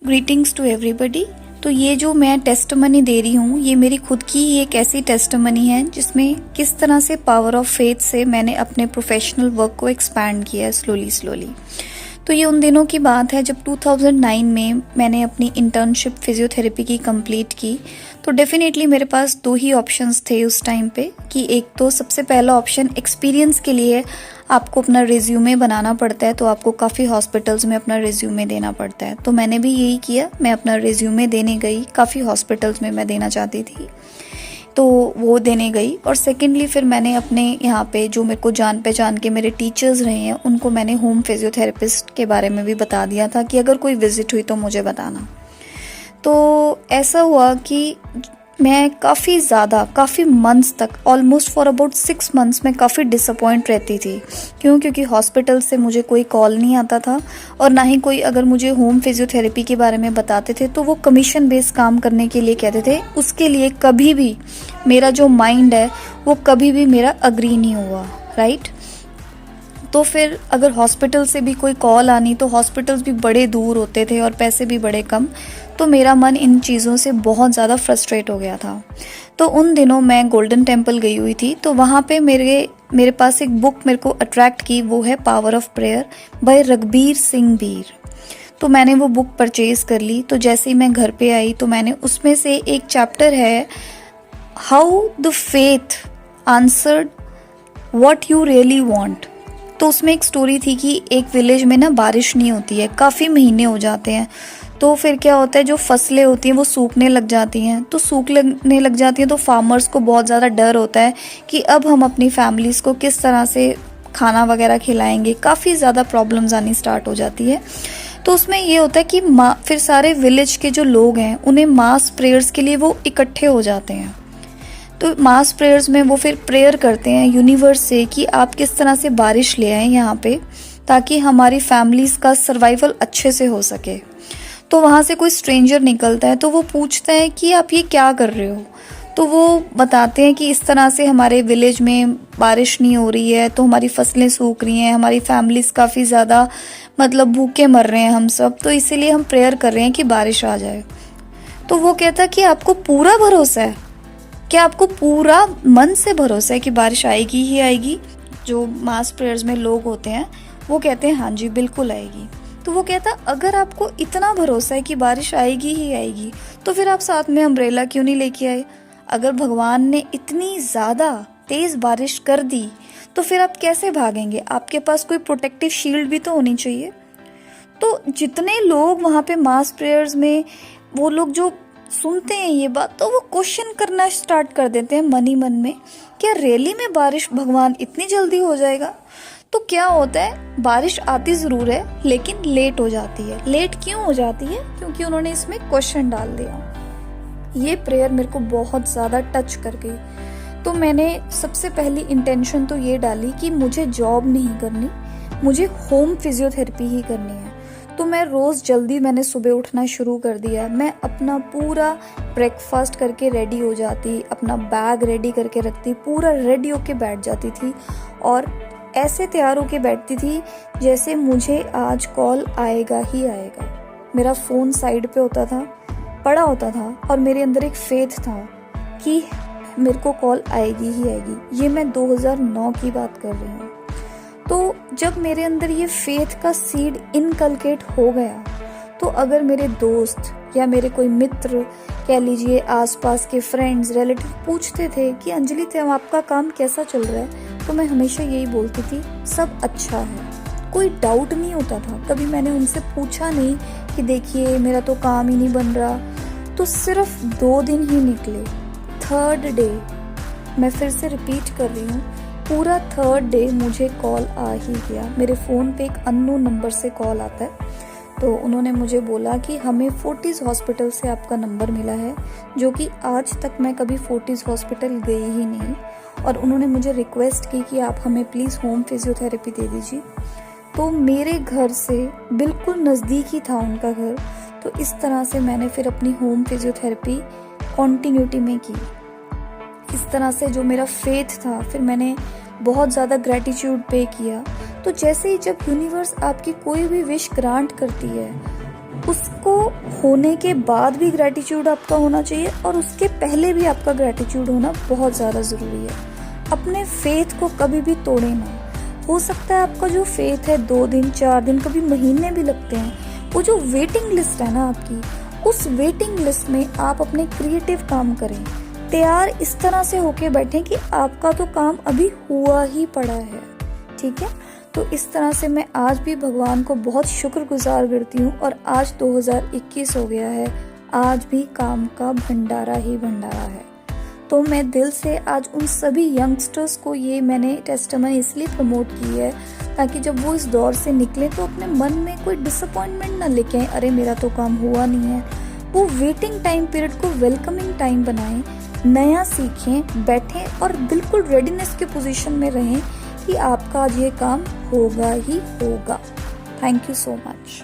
Greetings to everybody. तो ये जो मैं टेस्टमनी दे रही हूँ ये मेरी खुद की ही एक ऐसी टेस्टमनी है जिसमें किस तरह से पावर ऑफ फेथ से मैंने अपने प्रोफेशनल वर्क को एक्सपैंड किया है स्लोली। तो ये उन दिनों की बात है जब 2009 में मैंने अपनी इंटर्नशिप फिजियोथेरेपी की कंप्लीट की। तो डेफिनेटली मेरे पास दो ही ऑप्शंस थे उस टाइम पे कि एक तो सबसे पहला ऑप्शन एक्सपीरियंस के लिए आपको अपना रिज्यूमे बनाना पड़ता है, तो आपको काफ़ी हॉस्पिटल्स में अपना रिज्यूमे देना पड़ता है। तो मैंने भी यही किया, मैं अपना रिज्यूमे देने गई, काफ़ी हॉस्पिटल्स में मैं देना चाहती थी तो वो देने गई। और सेकेंडली फिर मैंने अपने यहाँ पे जो मेरे को जान पहचान के मेरे टीचर्स रहे हैं उनको मैंने होम फिजियोथेरेपिस्ट के बारे में भी बता दिया था कि अगर कोई विजिट हुई तो मुझे बताना। तो ऐसा हुआ कि मैं काफ़ी मंथ्स तक, ऑलमोस्ट फॉर अबाउट 6 मंथ्स में काफ़ी डिसअपॉइंट रहती थी। क्योंकि हॉस्पिटल से मुझे कोई कॉल नहीं आता था और ना ही कोई अगर मुझे होम फिजियोथेरेपी के बारे में बताते थे तो वो कमीशन बेस्ड काम करने के लिए कहते थे। उसके लिए कभी भी मेरा जो माइंड है वो कभी भी मेरा अग्री नहीं हुआ, राइट। तो फिर अगर हॉस्पिटल से भी कोई कॉल आनी तो हॉस्पिटल्स भी बड़े दूर होते थे और पैसे भी बड़े कम, तो मेरा मन इन चीज़ों से बहुत ज़्यादा फ्रस्ट्रेट हो गया था। तो उन दिनों मैं गोल्डन टेम्पल गई हुई थी, तो वहाँ पे मेरे पास एक बुक मेरे को अट्रैक्ट की, वो है power of prayer by Raghbir Singh Bir. तो मैंने वो बुक परचेज कर ली। तो जैसे ही मैं घर पे आई तो मैंने उसमें से एक चैप्टर है how the faith answered what you really want. तो उसमें एक स्टोरी थी कि एक विलेज में ना बारिश नहीं होती है, काफ़ी महीने हो जाते हैं। तो फिर क्या होता है, जो फसलें होती हैं वो सूखने लग जाती हैं। तो सूखने लग जाती हैं तो फार्मर्स को बहुत ज़्यादा डर होता है कि अब हम अपनी फैमिलीज़ को किस तरह से खाना वगैरह खिलाएंगे। काफ़ी ज़्यादा प्रॉब्लम्स आनी स्टार्ट हो जाती है। तो उसमें ये होता है कि फिर सारे विलेज के जो लोग हैं उन्हें मास प्रेयर्स के लिए वो इकट्ठे हो जाते हैं। तो मास प्रेयर्स में वो फिर प्रेयर करते हैं यूनिवर्स से कि आप किस तरह से बारिश ले आएं यहाँ पे, ताकि हमारी फैमिलीज़ का सर्वाइवल अच्छे से हो सके। तो वहाँ से कोई स्ट्रेंजर निकलता है तो वो पूछता है कि आप ये क्या कर रहे हो। तो वो बताते हैं कि इस तरह से हमारे विलेज में बारिश नहीं हो रही है, तो हमारी फसलें सूख रही हैं, हमारी फैमिलीज़ काफ़ी ज़्यादा मतलब भूखे मर रहे हैं हम सब, तो इसीलिए हम प्रेयर कर रहे हैं कि बारिश आ जाए। तो वो कहता है कि आपको पूरा भरोसा है, क्या आपको पूरा मन से भरोसा है कि बारिश आएगी ही आएगी। जो मास प्रेयर्स में लोग होते हैं वो कहते हैं हाँ जी बिल्कुल आएगी। तो वो कहता अगर आपको इतना भरोसा है कि बारिश आएगी ही आएगी तो फिर आप साथ में अम्ब्रेला क्यों नहीं लेके आए। अगर भगवान ने इतनी ज़्यादा तेज बारिश कर दी तो फिर आप कैसे भागेंगे, आपके पास कोई प्रोटेक्टिव शील्ड भी तो होनी चाहिए। तो जितने लोग वहाँ पे मास प्रेयर्स में वो लोग जो सुनते हैं ये बात, तो वो क्वेश्चन करना स्टार्ट कर देते हैं मन ही मन में, क्या रियली में बारिश भगवान इतनी जल्दी हो जाएगा। तो क्या होता है, बारिश आती ज़रूर है लेकिन लेट हो जाती है। लेट क्यों हो जाती है, क्योंकि उन्होंने इसमें क्वेश्चन डाल दिया। ये प्रेयर मेरे को बहुत ज़्यादा टच कर गई। तो मैंने सबसे पहली इंटेंशन तो ये डाली कि मुझे जॉब नहीं करनी, मुझे होम फिजियोथेरेपी ही करनी है। तो मैं रोज़ जल्दी मैंने सुबह उठना शुरू कर दिया। मैं अपना पूरा ब्रेकफास्ट करके रेडी हो जाती, अपना बैग रेडी करके रखती, पूरा रेडी होके बैठ जाती थी और ऐसे तैयार होके बैठती थी जैसे मुझे आज कॉल आएगा ही आएगा। मेरा फ़ोन साइड पे होता था, पड़ा होता था और मेरे अंदर एक फेथ था कि मेरे को कॉल आएगी ही आएगी। ये मैं 2009 की बात कर रही हूँ। तो जब मेरे अंदर ये फेथ का सीड इनकलकेट हो गया तो अगर मेरे दोस्त या मेरे कोई मित्र, कह लीजिए आसपास के फ्रेंड्स, रिलेटिव पूछते थे कि अंजलि थे आपका काम कैसा चल रहा है, तो मैं हमेशा यही बोलती थी सब अच्छा है। कोई डाउट नहीं होता था, कभी मैंने उनसे पूछा नहीं कि देखिए मेरा तो काम ही नहीं बन रहा। तो सिर्फ 2 दिन ही निकले, 3rd डे, मैं फिर से रिपीट कर रही हूँ, पूरा 3rd डे मुझे कॉल आ ही गया। मेरे फ़ोन पे एक अननोन नंबर से कॉल आता है। तो उन्होंने मुझे बोला कि हमें फोर्टिस हॉस्पिटल से आपका नंबर मिला है, जो कि आज तक मैं कभी फोर्टिस हॉस्पिटल गई ही नहीं। और उन्होंने मुझे रिक्वेस्ट की कि आप हमें प्लीज़ होम फिजियोथेरेपी दे दीजिए। तो मेरे घर से बिल्कुल नज़दीक ही था उनका घर। तो इस तरह से मैंने फिर अपनी होम फिजियोथेरेपी कॉन्टिन्यूटी में की। इस तरह से जो मेरा फेथ था, फिर मैंने बहुत ज़्यादा ग्रैटिट्यूड पे किया। तो जैसे ही जब यूनिवर्स आपकी कोई भी विश ग्रांट करती है उसको होने के बाद भी ग्रैटिट्यूड आपका होना चाहिए और उसके पहले भी आपका ग्रैटिट्यूड होना बहुत ज़्यादा ज़रूरी है। अपने फेथ को कभी भी तोड़े ना। हो सकता है आपका जो फेथ है 2 दिन 4 दिन कभी महीने भी लगते हैं। वो जो वेटिंग लिस्ट है ना आपकी, उस वेटिंग लिस्ट में आप अपने क्रिएटिव काम करें, तैयार इस तरह से होके बैठें कि आपका तो काम अभी हुआ ही पड़ा है। ठीक है, तो इस तरह से मैं आज भी भगवान को बहुत शुक्रगुजार करती हूँ और आज 2021 हो गया है, आज भी काम का भंडारा ही भंडारा है। तो मैं दिल से आज उन सभी यंगस्टर्स को ये मैंने टेस्टिमनी इसलिए प्रमोट की है ताकि जब वो इस दौर से निकले तो अपने मन में कोई डिसअपॉइंटमेंट ना लेके आए, अरे मेरा तो काम हुआ नहीं है। वो वेटिंग टाइम पीरियड को वेलकमिंग टाइम बनाएं, नया सीखें, बैठें और बिल्कुल रेडीनेस के पोजीशन में रहें कि आपका आज ये काम होगा ही होगा। Thank you so much.